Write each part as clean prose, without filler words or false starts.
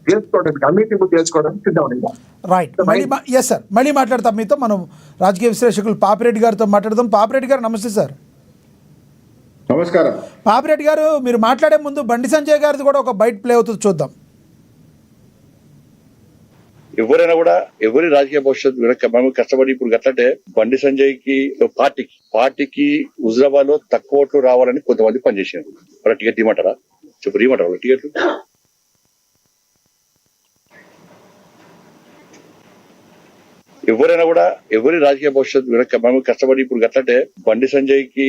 చేసుకోవడానికి కమిటీ చేసుకోవడానికి సిద్ధం. రైట్, ఎస్ సార్, మళ్ళీ మాట్లాడతాం మీతో. మనం రాజకీయ విశ్లేషకులు పాపిరెడ్డి గారితో మాట్లాడదాం. పాపిరెడ్డి గారు నమస్తే సార్. నమస్కారం. పాపిరెడ్డి గారు, మీరు మాట్లాడే ముందు బండి సంజయ్ గారిది కూడా ఒక బయట ప్లే అవుతుంది, చూద్దాం. ఎవరైనా కూడా ఎవరి రాజకీయ భవిష్యత్తు మనం కష్టపడి ఇప్పుడు గట్లంటే బండి సంజయ్ కి పార్టీకి హుజరాబాద్ లో తక్కువ ఓట్లు రావాలని కొంతమంది పనిచేసారు. వాళ్ళ టికెట్ ఇవ్వమంటారా? చెప్పు, ఇవ్వమంటారా వాళ్ళ టికెట్లు? ఎవరైనా కూడా ఎవరి రాజకీయ భవిష్యత్తు మనం కష్టపడి ఇప్పుడు గట్లంటే బండి సంజయ్ కి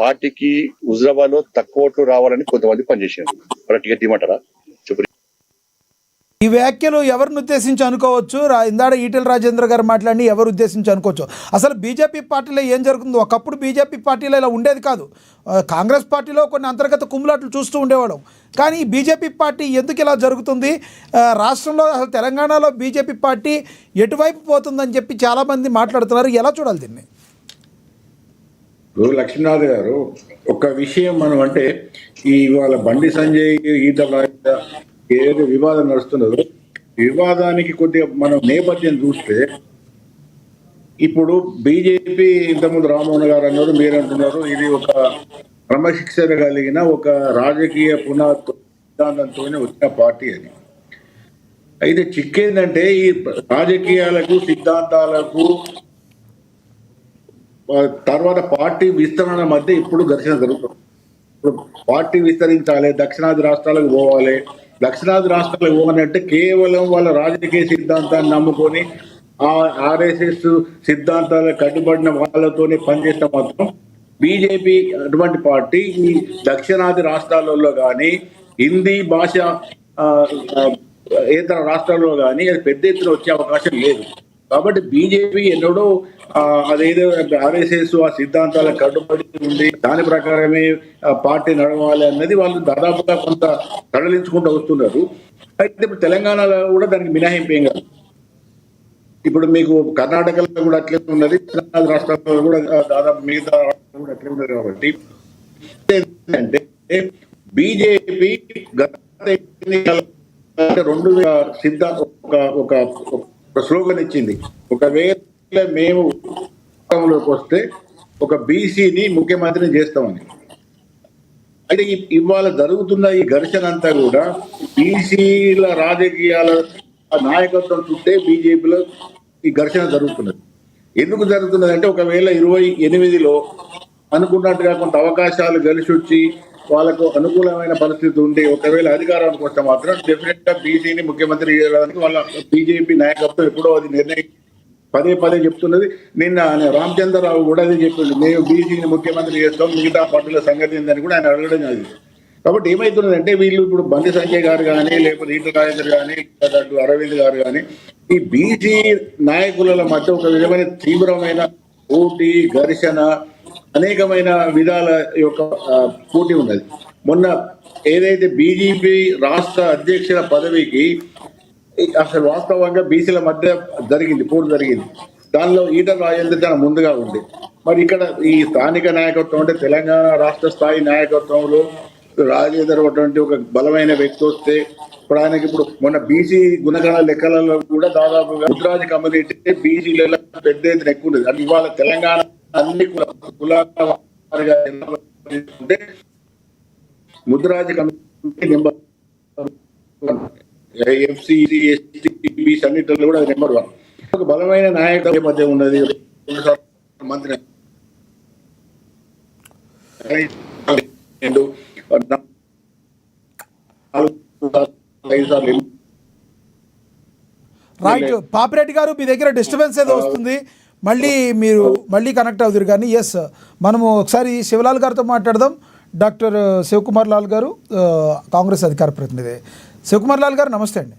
పార్టీకి హుజరాబాద్ లో తక్కువ ఓట్లు రావాలని కొంతమంది పనిచేసారు. వాళ్ళ టికెట్ ఇవ్వమంటారా? చెప్పు. ఈ వ్యాఖ్యలు ఎవరిని ఉద్దేశించి అనుకోవచ్చు? ఇందాడ ఈటెల రాజేంద్ర గారు మాట్లాడి ఎవరు ఉద్దేశించి అనుకోవచ్చు? అసలు బీజేపీ పార్టీలో ఏం జరుగుతుందో, ఒకప్పుడు బీజేపీ పార్టీలో ఇలా ఉండేది కాదు. కాంగ్రెస్ పార్టీలో కొన్ని అంతర్గత కుమ్ములాట్లు చూస్తూ ఉండేవాళ్ళం. కానీ బీజేపీ పార్టీ ఎందుకు ఇలా జరుగుతుంది, రాష్ట్రంలో అసలు తెలంగాణలో బీజేపీ పార్టీ ఎటువైపు పోతుందని చెప్పి చాలామంది మాట్లాడుతున్నారు. ఎలా చూడాలి దీన్ని? లక్ష్మీనాథ్ గారు, ఒక విషయం మనం అంటే ఇవాళ బండి సంజయ్ ఈటల ఏదో వివాదం నడుస్తున్నదో, వివాదానికి కొద్దిగా మనం నేపథ్యం చూస్తే, ఇప్పుడు బీజేపీ ఇంతకుముందు రామ్మోహన్ గారు అన్నారు, మీరు అంటున్నారు ఇది ఒక క్రమశిక్షణ కలిగిన ఒక రాజకీయ సిద్ధాంతంతోనే వచ్చిన పార్టీ అని. అయితే చిక్కేందంటే ఈ రాజకీయాలకు సిద్ధాంతాలకు తర్వాత పార్టీ విస్తరణ మధ్య ఇప్పుడు ఘర్షణ జరుగుతుంది. ఇప్పుడు పార్టీ విస్తరించాలి, దక్షిణాది రాష్ట్రాలకు పోవాలి. దక్షిణాది రాష్ట్రాలకు పోవాలంటే కేవలం వాళ్ళ రాజకీయ సిద్ధాంతాన్ని నమ్ముకొని ఆ ఆర్ఎస్ఎస్ సిద్ధాంతాలకు కట్టుబడిన వాళ్ళతోనే పనిచేస్తే మాత్రం బీజేపీ అటువంటి పార్టీ ఈ దక్షిణాది రాష్ట్రాలలో కానీ, హిందీ భాష ఇతర రాష్ట్రాల్లో కానీ అది పెద్ద ఎత్తున వచ్చే అవకాశం లేదు. కాబట్టి బీజేపీ ఎన్నడూ అదేదో ఆర్ఎస్ఎస్ ఆ సిద్ధాంతాలకు కట్టుబడి ఉంది, దాని ప్రకారమే పార్టీ నడవాలి అన్నది వాళ్ళు దాదాపుగా కొంత తరలించుకుంటూ వస్తున్నారు. అయితే ఇప్పుడు తెలంగాణలో కూడా దానికి మినహాయింపు ఏం కాదు. ఇప్పుడు మీకు కర్ణాటకలో కూడా అట్లే ఉన్నది, తెలంగాణ రాష్ట్రాల్లో కూడా దాదాపు మిగతా రాష్ట్రాలు కూడా అట్లే ఉన్నది. కాబట్టి ఏంటంటే బీజేపీ గత రెండు ఒక స్లోగన్ ఇచ్చింది, ఒకవేళ మేము లోకి వస్తే ఒక బీసీని ముఖ్యమంత్రిని చేస్తామని. అయితే ఇవాళ జరుగుతున్న ఈ ఘర్షణ అంతా కూడా బీసీల రాజకీయాల నాయకత్వం చుట్టే బీజేపీలో ఈ ఘర్షణ జరుగుతున్నది. ఎందుకు జరుగుతున్నది అంటే, ఒకవేళ 28లో అనుకున్నట్టుగా కొంత అవకాశాలు కలిసి వచ్చి వాళ్ళకు అనుకూలమైన పరిస్థితి ఉండి ఒకవేళ అధికారానికి వస్తే మాత్రం డెఫినెట్ గా బీసీని ముఖ్యమంత్రి చేయడానికి వాళ్ళ బీజేపీ నాయకత్వం ఎప్పుడో అది నిర్ణయం పదే చెప్తున్నది. నిన్న రామచంద్రరావు కూడా అది చెప్పింది, మేము బీసీని ముఖ్యమంత్రి చేస్తాం, మిగతా పార్టీల సంగతి ఏందని కూడా ఆయన అడగడం అది. కాబట్టి ఏమైతున్నదంటే వీళ్ళు ఇప్పుడు బండి సంజయ్ గారు కానీ, లేకపోతే ఈటల రాజేంద్ర కానీ, అరవింద్ గారు కానీ, ఈ బీసీ నాయకుల మధ్య ఒక విధమైన తీవ్రమైన పోటీ, ఘర్షణ, అనేకమైన విధాల యొక్క పోటీ ఉన్నది. మొన్న ఏదైతే బీజేపీ రాష్ట్ర అధ్యక్షుల పదవికి అసలు వాస్తవంగా బీసీల మధ్య పోటీ జరిగింది. దానిలో ఈటల రాజేంద్ర చాలా ముందుగా ఉంది. మరి ఇక్కడ ఈ స్థానిక నాయకత్వం అంటే తెలంగాణ రాష్ట్ర స్థాయి నాయకత్వంలో రాజేందర్ అటువంటి ఒక బలమైన వ్యక్తి వస్తే, ఇప్పుడు ఆయనకి ఇప్పుడు మొన్న బీసీ గుణగణ లెక్కలలో కూడా దాదాపుగా ముద్రాజ్ కమ్యూనిటీ బీసీలలో పెద్ద ఎత్తున ఎక్కువ ఉండేది. అది ఇవాళ తెలంగాణ అన్ని కులాలుగా Mudiraj community number FC, ST, BC అన్నింటిలో కూడా నెంబర్ 1. ఒక బలమైన నాయకత్వం మధ్య ఉన్నది. మంత్రి రైట్. పాపిరెడ్డి గారు, మీ దగ్గర డిస్టర్బెన్స్ ఏదో వస్తుంది, మళ్ళీ కనెక్ట్ అవుతారు. కానీ ఎస్, మనము ఒకసారి శివలాల్ గారితో మాట్లాడదాం. డాక్టర్ శివకుమార్ లాల్ గారు, కాంగ్రెస్ అధికార ప్రతినిధి. శివకుమార్ లాల్ గారు నమస్తే అండి.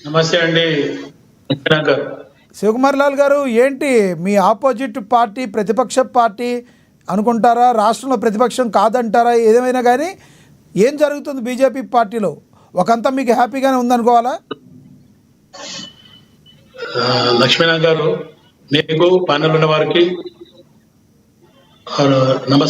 నమస్తే అండి శివకుమార్ లాల్ గారు, ఏంటి మీ ఆపోజిట్ పార్టీ ప్రతిపక్ష పార్టీ అనుకుంటారా, రాష్ట్రంలో ప్రతిపక్షం కాదంటారా? ఏదేమైనా కానీ ఏం జరుగుతుంది బీజేపీ పార్టీలో? ఒకంతా మీకు హ్యాపీగానే ఉందనుకోవాలా? లక్ష్మీనాథ్ గారు, మీకు ప్యానెల్ ఉన్న వారికి నమస్కారం.